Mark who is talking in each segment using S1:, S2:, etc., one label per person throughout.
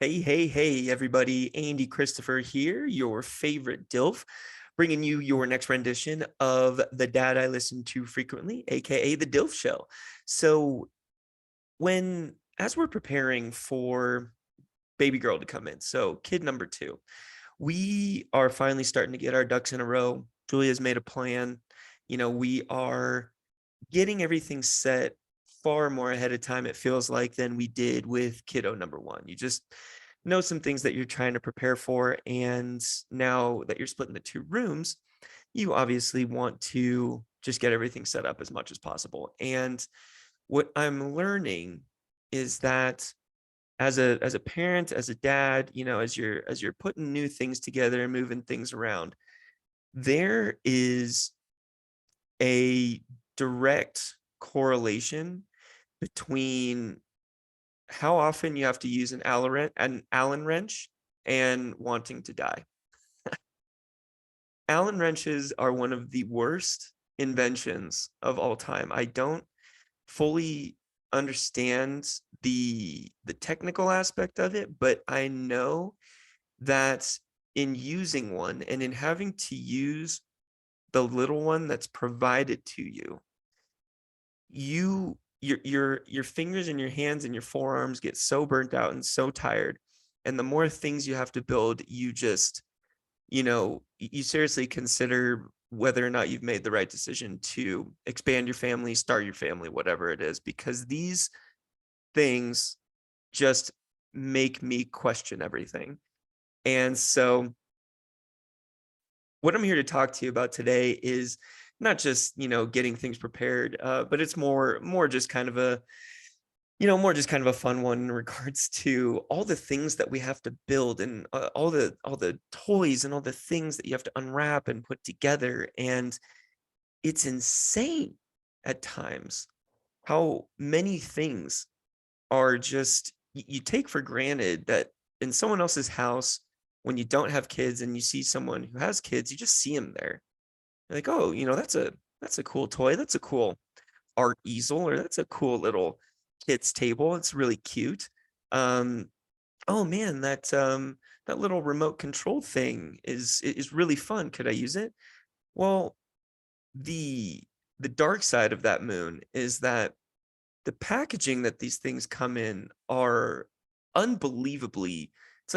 S1: Hey, everybody. Andy Christopher here, your favorite DILF, bringing you your next rendition of the dad I listen to frequently, aka the DILF show. So, as we're preparing for baby girl to come in, so kid number two, we are finally starting to get our ducks in a row. Julia's made a plan. We are getting everything set far more ahead of time, it feels like, than we did with kiddo number one. You just know some things that you're trying to prepare for. And now that you're split into two rooms, you obviously want to just get everything set up as much as possible. And what I'm learning is that as a parent, as a dad, as you're putting new things together and moving things around, there is a direct correlation between how often you have to use an Allen wrench and wanting to die. Allen wrenches are one of the worst inventions of all time. I don't fully understand the technical aspect of it, but I know that in using one and in having to use the little one that's provided to you, your fingers and your hands and your forearms get so burnt out and so tired. And the more things you have to build, you seriously consider whether or not you've made the right decision to expand your family, start your family, whatever it is, because these things just make me question everything. And so what I'm here to talk to you about today is not just, getting things prepared, but it's more just kind of a, more just kind of a fun one in regards to all the things that we have to build and all the toys and all the things that you have to unwrap and put together. And it's insane at times how many things are just you take for granted that in someone else's house. When you don't have kids and you see someone who has kids, you just see them there. You're like, oh, that's a cool toy. That's a cool art easel, or that's a cool little kid's table. It's really cute. Um, oh man, that little remote control thing is really fun. Could I use it? Well, the the dark side of that moon is that the packaging that these things come in are unbelievably. It's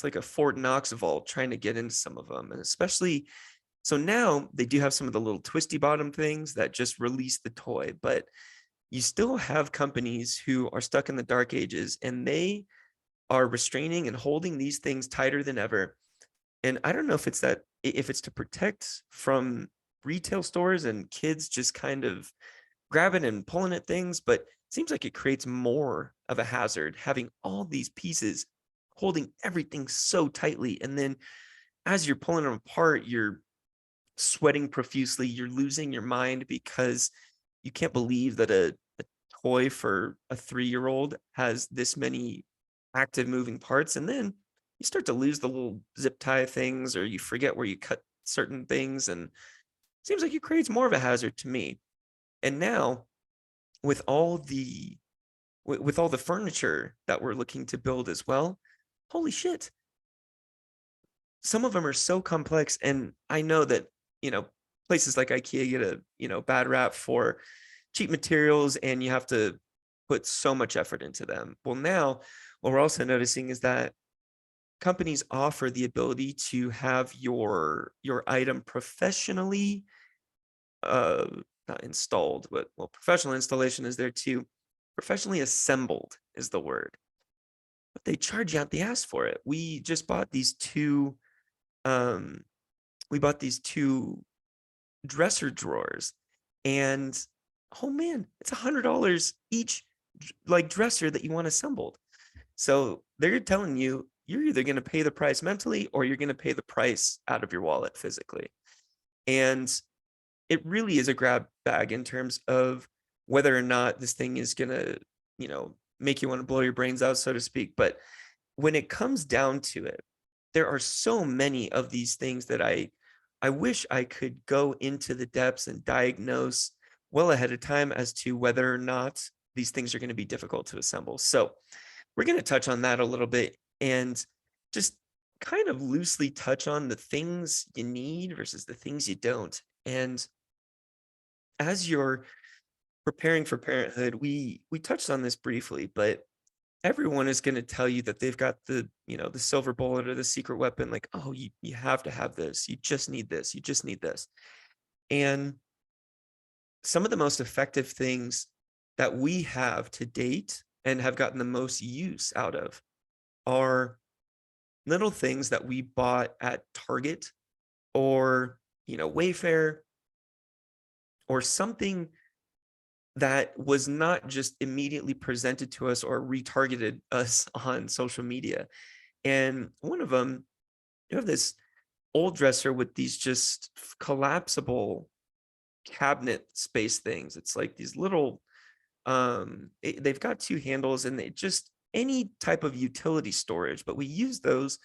S1: like a Fort Knox vault trying to get into some of them, and especially so now they do have some of the little twisty bottom things that just release the toy, but you still have companies who are stuck in the dark ages and they are restraining and holding these things tighter than ever. And I don't know if it's to protect from retail stores and kids just kind of grabbing and pulling at things, but it seems like it creates more of a hazard having all these pieces holding everything so tightly. And then as you're pulling them apart, you're sweating profusely, you're losing your mind because you can't believe that a toy for a 3-year-old has this many active moving parts. And then you start to lose the little zip tie things, or you forget where you cut certain things, and it seems like it creates more of a hazard to me. And now with all the with all the furniture that we're looking to build as well, holy shit, some of them are so complex. And I know that, you know, places like IKEA get a, bad rap for cheap materials and you have to put so much effort into them. Well, now what we're also noticing is that companies offer the ability to have your item professionally uh not installed, but well, professional installation is there too. Professionally assembled is the word. But they charge you out the ass for it. Um we bought these two dresser drawers, and oh man, it's $100 each, like dresser that you want assembled. So they're telling you you're either going to pay the price mentally or you're going to pay the price out of your wallet physically. And it really is a grab bag in terms of whether or not this thing is going to, make you want to blow your brains out, so to speak. But when it comes down to it, there are so many of these things that I wish I could go into the depths and diagnose well ahead of time as to whether or not these things are going to be difficult to assemble. So we're going to touch on that a little bit and just kind of loosely touch on the things you need versus the things you don't. And as you're preparing for parenthood, we touched on this briefly, but everyone is going to tell you that they've got the, the silver bullet or the secret weapon, like, oh, you have to have this, you just need this, you just need this. And some of the most effective things that we have to date and have gotten the most use out of are little things that we bought at Target or, Wayfair, or something that was not just immediately presented to us or retargeted us on social media. And one of them, you have this old dresser with these just collapsible cabinet space things. It's like these little, they've got two handles, and they just any type of utility storage, but we use those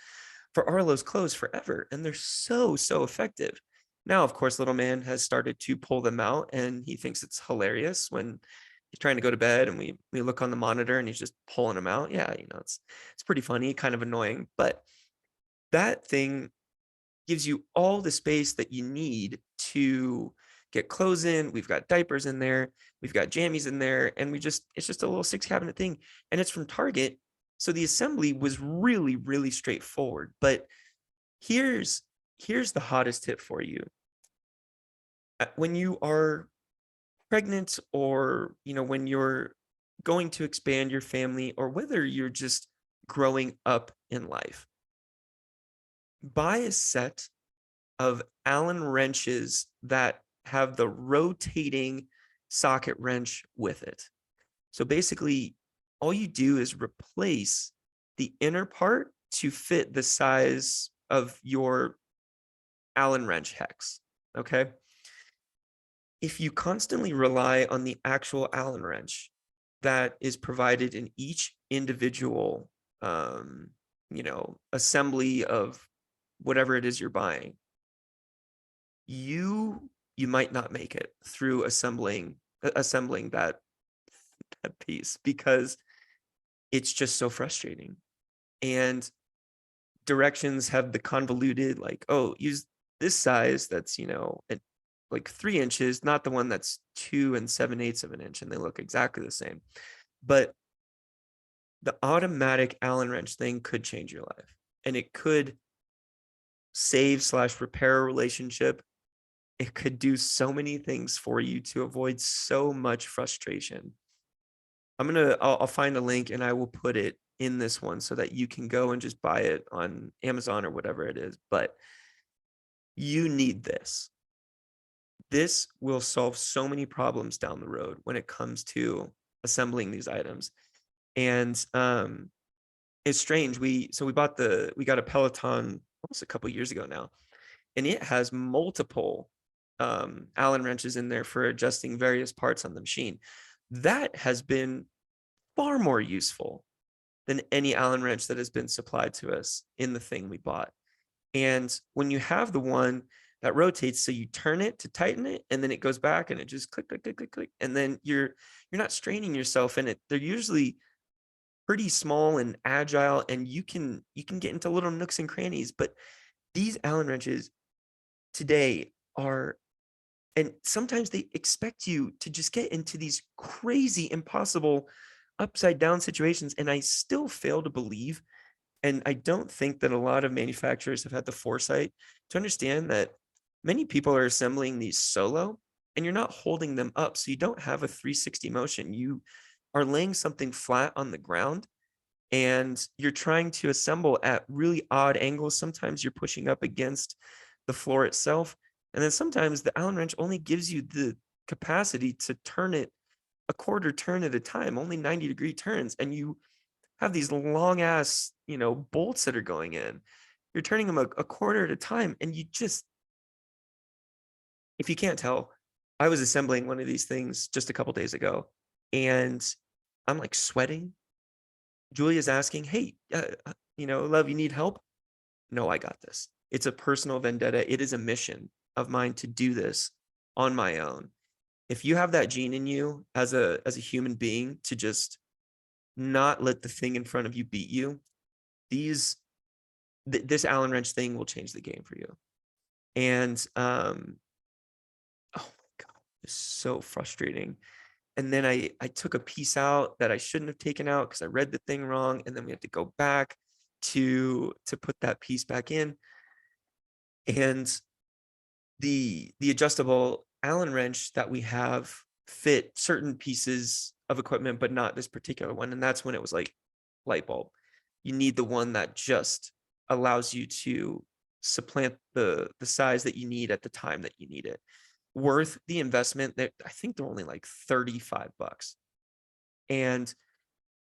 S1: for Arlo's clothes forever, and they're so effective. Now, of course, little man has started to pull them out, and he thinks it's hilarious when he's trying to go to bed, and we look on the monitor, and he's just pulling them out. Yeah, it's pretty funny, kind of annoying, but that thing gives you all the space that you need to get clothes in. We've got diapers in there, we've got jammies in there, and it's just a little 6 cabinet thing, and it's from Target. So the assembly was really straightforward. But here's the hottest tip for you. When you are pregnant, or when you're going to expand your family, or whether you're just growing up in life, buy a set of Allen wrenches that have the rotating socket wrench with it. So basically, all you do is replace the inner part to fit the size of your Allen wrench hex. Okay. If you constantly rely on the actual Allen wrench that is provided in each individual, assembly of whatever it is you're buying, you might not make it through assembling that piece, because it's just so frustrating. And directions have the convoluted, like, oh, use this size that's like 3 inches, not the one that's 2 7/8 of an inch, and they look exactly the same. But the automatic Allen wrench thing could change your life, and it could save/repair a relationship. It could do so many things for you to avoid so much frustration. I'll find a link, and I will put it in this one so that you can go and just buy it on Amazon or whatever it is. But you need this. This will solve so many problems down the road when it comes to assembling these items. And it's strange. We got a Peloton almost a couple years ago now, and it has multiple Allen wrenches in there for adjusting various parts on the machine. That has been far more useful than any Allen wrench that has been supplied to us in the thing we bought. And when you have the one that rotates, so you turn it to tighten it, and then it goes back, and it just click, click, click, click, click, and then you're not straining yourself in it. They're usually pretty small and agile, and you can get into little nooks and crannies. But these Allen wrenches today are, and sometimes they expect you to just get into these crazy, impossible, upside down situations. And I still fail to believe, and I don't think that a lot of manufacturers have had the foresight to understand that many people are assembling these solo, and you're not holding them up. So you don't have a 360 motion. You are laying something flat on the ground, and you're trying to assemble at really odd angles. Sometimes you're pushing up against the floor itself. And then sometimes the Allen wrench only gives you the capacity to turn it a quarter turn at a time, only 90-degree turns. And you have these long ass, bolts that are going in. You're turning them a quarter at a time. And if you can't tell, I was assembling one of these things just a couple days ago, and I'm like sweating. Julia's asking, hey, love, you need help? No, I got this. It's a personal vendetta. It is a mission of mine to do this on my own. If you have that gene in you as a human being to just not let the thing in front of you beat you. These this Allen wrench thing will change the game for you. And oh my God, it's so frustrating. And then I took a piece out that I shouldn't have taken out because I read the thing wrong. And then we had to go back to put that piece back in. And the adjustable Allen wrench that we have fit certain pieces of equipment, but not this particular one. And that's when it was like light bulb. You need the one that just allows you to supplant the size that you need at the time that you need it. Worth the investment. That I think they're only like $35 and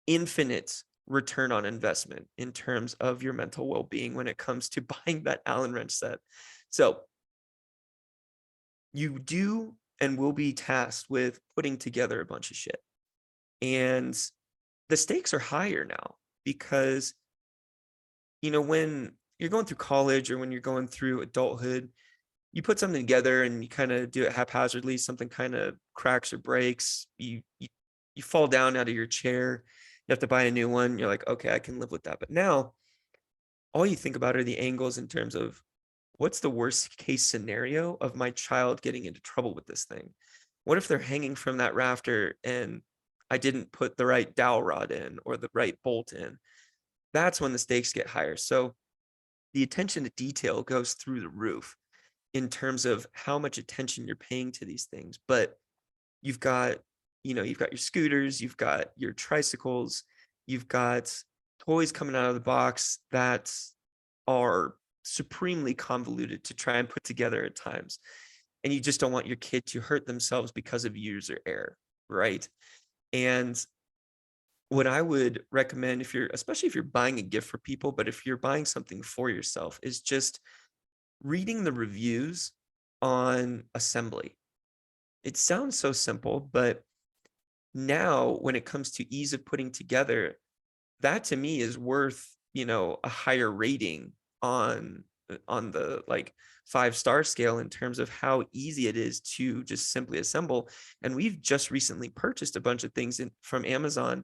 S1: infinite return on investment in terms of your mental well-being when it comes to buying that Allen wrench set. So you do and will be tasked with putting together a bunch of shit. And the stakes are higher now because, when you're going through college or when you're going through adulthood, you put something together and you kind of do it haphazardly, something kind of cracks or breaks, you fall down out of your chair, you have to buy a new one. You're like, okay, I can live with that. But now all you think about are the angles in terms of what's the worst case scenario of my child getting into trouble with this thing? What if they're hanging from that rafter and I didn't put the right dowel rod in or the right bolt in? That's when the stakes get higher. So the attention to detail goes through the roof in terms of how much attention you're paying to these things. But you've got, you've got your scooters, you've got your tricycles, you've got toys coming out of the box that are supremely convoluted to try and put together at times. And you just don't want your kid to hurt themselves because of user error, right? And what I would recommend especially if you're buying a gift for people, but if you're buying something for yourself, is just reading the reviews on assembly. It sounds so simple, but now when it comes to ease of putting together, that to me is worth, a higher rating on the like 5-star scale in terms of how easy it is to just simply assemble. And we've just recently purchased a bunch of things from Amazon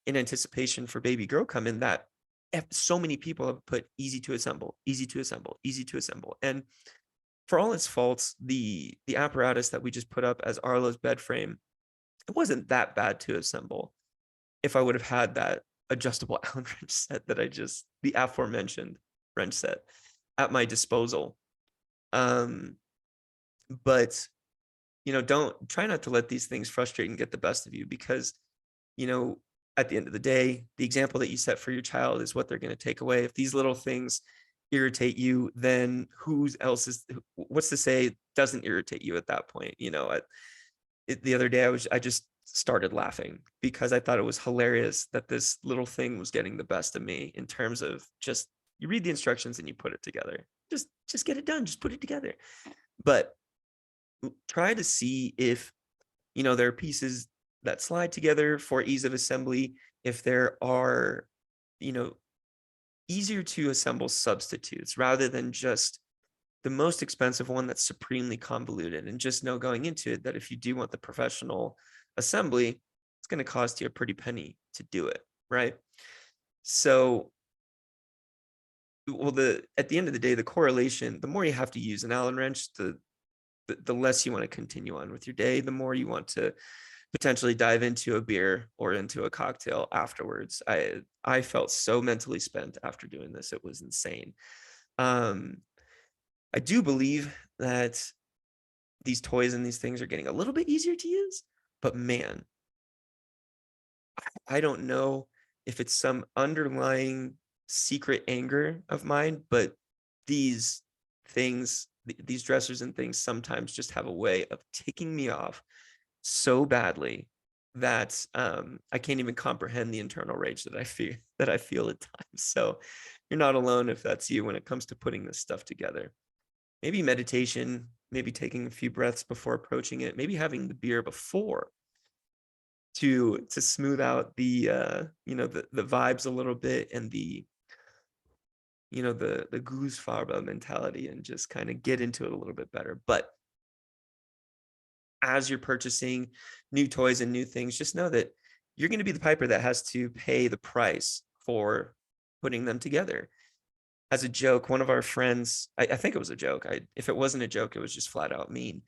S1: in anticipation for baby girl coming that so many people have put easy to assemble, easy to assemble, easy to assemble. And for all its faults, the apparatus that we just put up as Arlo's bed frame, it wasn't that bad to assemble if I would have had that adjustable Allen wrench set the aforementioned wrench set at my disposal. But don't try not to let these things frustrate and get the best of you, because at the end of the day, the example that you set for your child is what they're going to take away. If these little things irritate you, then what's to say doesn't irritate you at that point? The other day I just started laughing because I thought it was hilarious that this little thing was getting the best of me in terms of just, you read the instructions and you put it together. Just get it done. Just put it together. But try to see if, there are pieces that slide together for ease of assembly. If there are, easier to assemble substitutes rather than just the most expensive one that's supremely convoluted. And just know going into it that if you do want the professional assembly, it's going to cost you a pretty penny to do it, right? So, at the end of the day, the correlation, the more you have to use an Allen wrench, the less you want to continue on with your day, the more you want to potentially dive into a beer or into a cocktail afterwards. I felt so mentally spent after doing this. It was insane. I do believe that these toys and these things are getting a little bit easier to use, but man, I don't know if it's some underlying secret anger of mine, but these these dressers and things sometimes just have a way of ticking me off so badly that I can't even comprehend the internal rage that I feel at times. So you're not alone if that's you when it comes to putting this stuff together. Maybe meditation, maybe taking a few breaths before approaching it, maybe having the beer before to smooth out the the vibes a little bit, and the the Goosfarbe mentality, and just kind of get into it a little bit better. But as you're purchasing new toys and new things, just know that you're going to be the piper that has to pay the price for putting them together. As a joke, one of our friends, I think it was a joke. If it wasn't a joke, it was just flat out mean.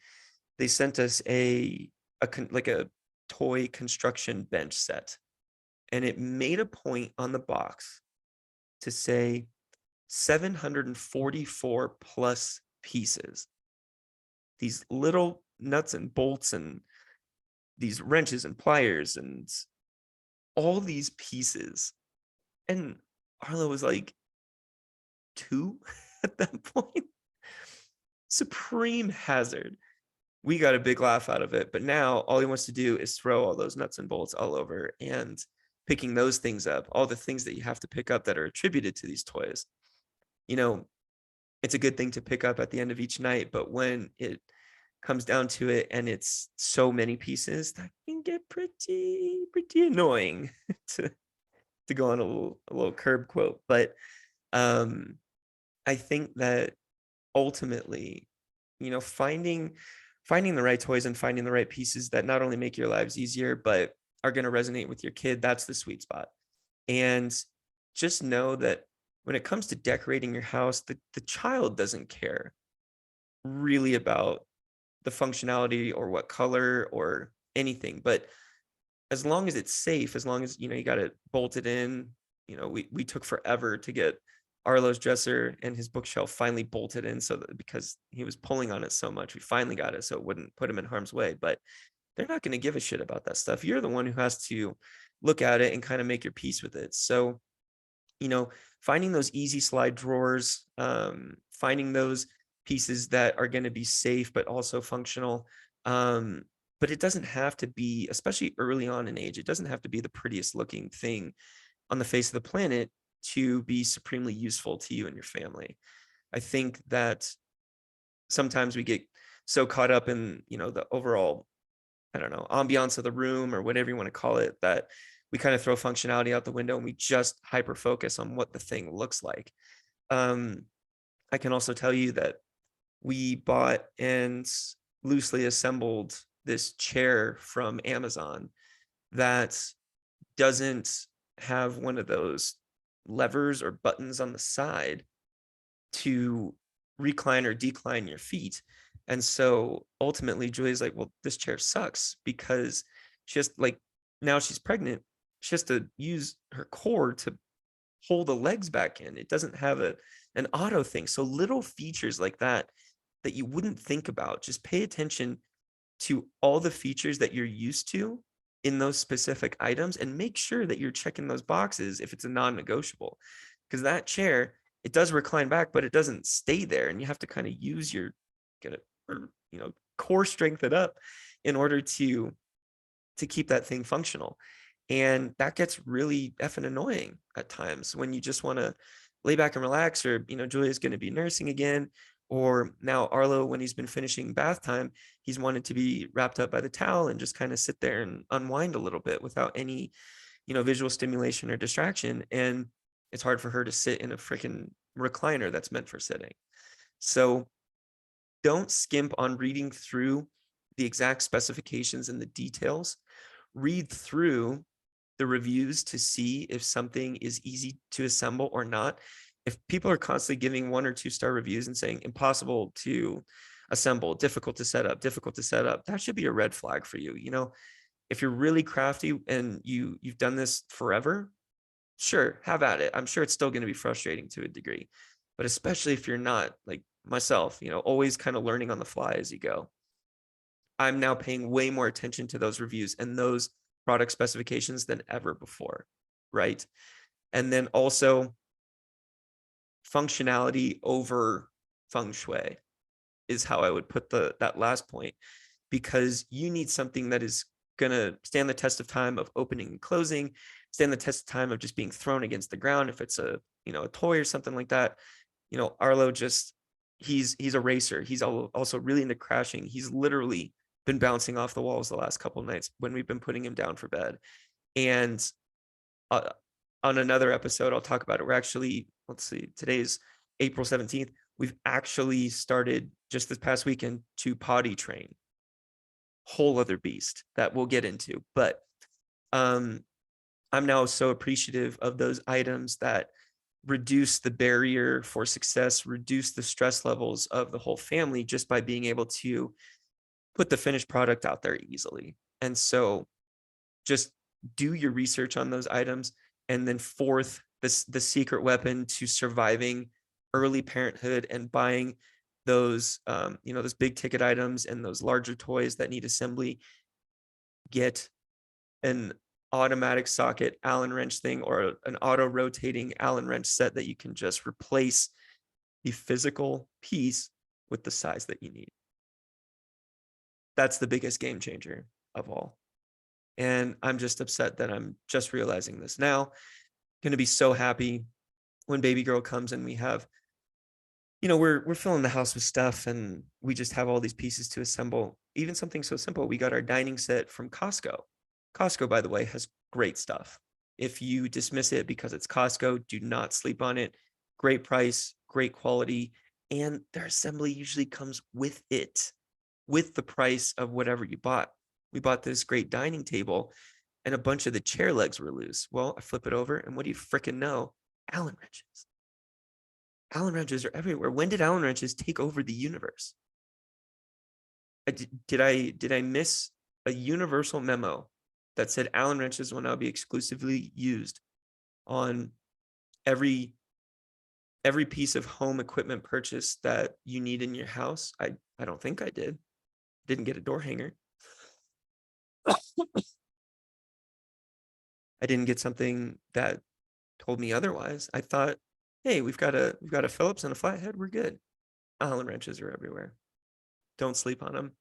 S1: They sent us like a toy construction bench set, and it made a point on the box to say 744 plus pieces. These little nuts and bolts and these wrenches and pliers and all these pieces. And Arlo was like 2 at that point. Supreme hazard. We got a big laugh out of it, but now all he wants to do is throw all those nuts and bolts all over, and picking those things up, all the things that you have to pick up that are attributed to these toys. You know, it's a good thing to pick up at the end of each night, but when it comes down to it and it's so many pieces, that can get pretty annoying to go on a little curb quote. But I think that ultimately, finding the right toys and finding the right pieces that not only make your lives easier, but are going to resonate with your kid, that's the sweet spot. And just know that when it comes to decorating your house, the child doesn't care really about the functionality or what color or anything. But as long as it's safe, as long as, you got it bolted in, we took forever to get Arlo's dresser and his bookshelf finally bolted in, so that because he was pulling on it so much, we finally got it so it wouldn't put him in harm's way. But they're not going to give a shit about that stuff. You're the one who has to look at it and kind of make your peace with it. So, finding those easy slide drawers, finding those pieces that are going to be safe but also functional. But it doesn't have to be, especially early on in age, it doesn't have to be the prettiest looking thing on the face of the planet to be supremely useful to you and your family. I think that sometimes we get so caught up in, the overall, I don't know, ambiance of the room or whatever you want to call it, that we kind of throw functionality out the window and we just hyper focus on what the thing looks like. I can also tell you that we bought and loosely assembled this chair from Amazon that doesn't have one of those levers or buttons on the side to recline or decline your feet. And so ultimately Julia's like, well, this chair sucks, because she has, like, now she's pregnant, she has to use her core to hold the legs back in. It doesn't have an auto thing. So little features like that you wouldn't think about. Just pay attention to all the features that you're used to in those specific items and make sure that you're checking those boxes if it's a non-negotiable. Because that chair, it does recline back, but it doesn't stay there, and you have to kind of use your core strength it up in order to keep that thing functional. And that gets really effing annoying at times when you just want to lay back and relax, or Julia's going to be nursing again, or now Arlo, when he's been finishing bath time, he's wanted to be wrapped up by the towel and just kind of sit there and unwind a little bit without any visual stimulation or distraction. And it's hard for her to sit in a freaking recliner that's meant for sitting. So don't skimp on reading through the exact specifications and the details. Read through the reviews to see if something is easy to assemble or not. If people are constantly giving 1 or 2 star reviews and saying impossible to assemble, difficult to set up, that should be a red flag for you. If you're really crafty and you've done this forever, sure, have at it. I'm sure it's still going to be frustrating to a degree, but especially if you're not, like myself, always kind of learning on the fly as you go. I'm now paying way more attention to those reviews and those product specifications than ever before, right? And then also, functionality over feng shui is how I would put that last point, because you need something that is going to stand the test of time of opening and closing, stand the test of time of just being thrown against the ground if it's a toy or something like that. Arlo just, he's a racer. He's also really into crashing. He's literally been bouncing off the walls the last couple of nights when we've been putting him down for bed. And on another episode, I'll talk about it. We're actually, let's see, today's April 17th. We've actually started just this past weekend to potty train. Whole other beast that we'll get into. But I'm now so appreciative of those items that reduce the barrier for success, reduce the stress levels of the whole family just by being able to put the finished product out there easily. And so just do your research on those items. And then fourth, the secret weapon to surviving early parenthood and buying those, those big ticket items and those larger toys that need assembly, get an automatic socket Allen wrench thing or an auto rotating Allen wrench set that you can just replace the physical piece with the size that you need. That's the biggest game changer of all. And I'm just upset that I'm just realizing this now. Going to be so happy when baby girl comes and we have, we're filling the house with stuff and we just have all these pieces to assemble. Even something so simple. We got our dining set from Costco. Costco, by the way, has great stuff. If you dismiss it because it's Costco, do not sleep on it. Great price, great quality, and their assembly usually comes with it, with the price of whatever you bought. We bought this great dining table and a bunch of the chair legs were loose. Well, I flip it over and what do you freaking know? Allen wrenches. Allen wrenches are everywhere. When did Allen wrenches take over the universe? Did I miss a universal memo that said Allen wrenches will now be exclusively used on every piece of home equipment purchase that you need in your house? I don't think I did. Didn't get a door hanger. I didn't get something that told me otherwise. I thought, hey, we've got a Phillips and a flathead. We're good. Allen wrenches are everywhere. Don't sleep on them.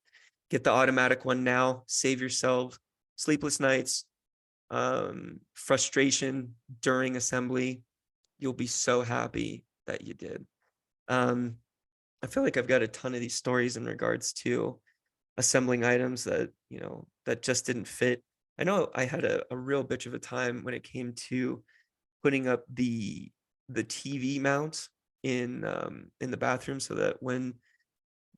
S1: Get the automatic one now. Save yourself sleepless nights, frustration during assembly. You'll be so happy that you did. I feel like I've got a ton of these stories in regards to assembling items that, that just didn't fit. I know I had a real bitch of a time when it came to putting up the TV mount in the bathroom so that when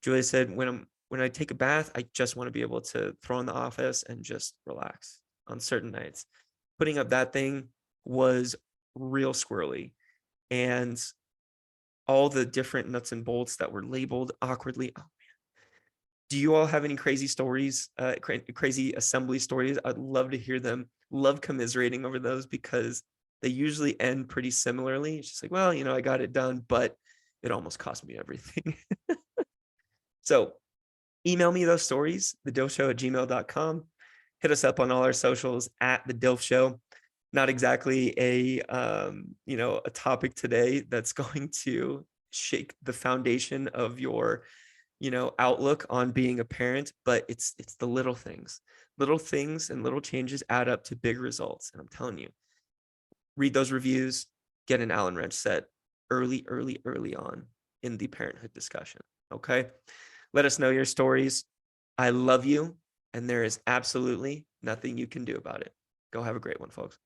S1: Julia said, when I take a bath, I just want to be able to throw in the office and just relax on certain nights. Putting up that thing was real squirrely. And all the different nuts and bolts that were labeled awkwardly. Oh, do you all have any crazy stories, crazy assembly stories? I'd love to hear them. Love commiserating over those because they usually end pretty similarly. It's just like, well, I got it done, but it almost cost me everything. So email me those stories, thedilfshow@gmail.com. Hit us up on all our socials at the D.I.L.F show. Not exactly a topic today that's going to shake the foundation of your outlook on being a parent, but it's the little things and little changes add up to big results. And I'm telling you, read those reviews, get an Allen wrench set early on in the parenthood discussion. Okay. Let us know your stories. I love you. And there is absolutely nothing you can do about it. Go have a great one, folks.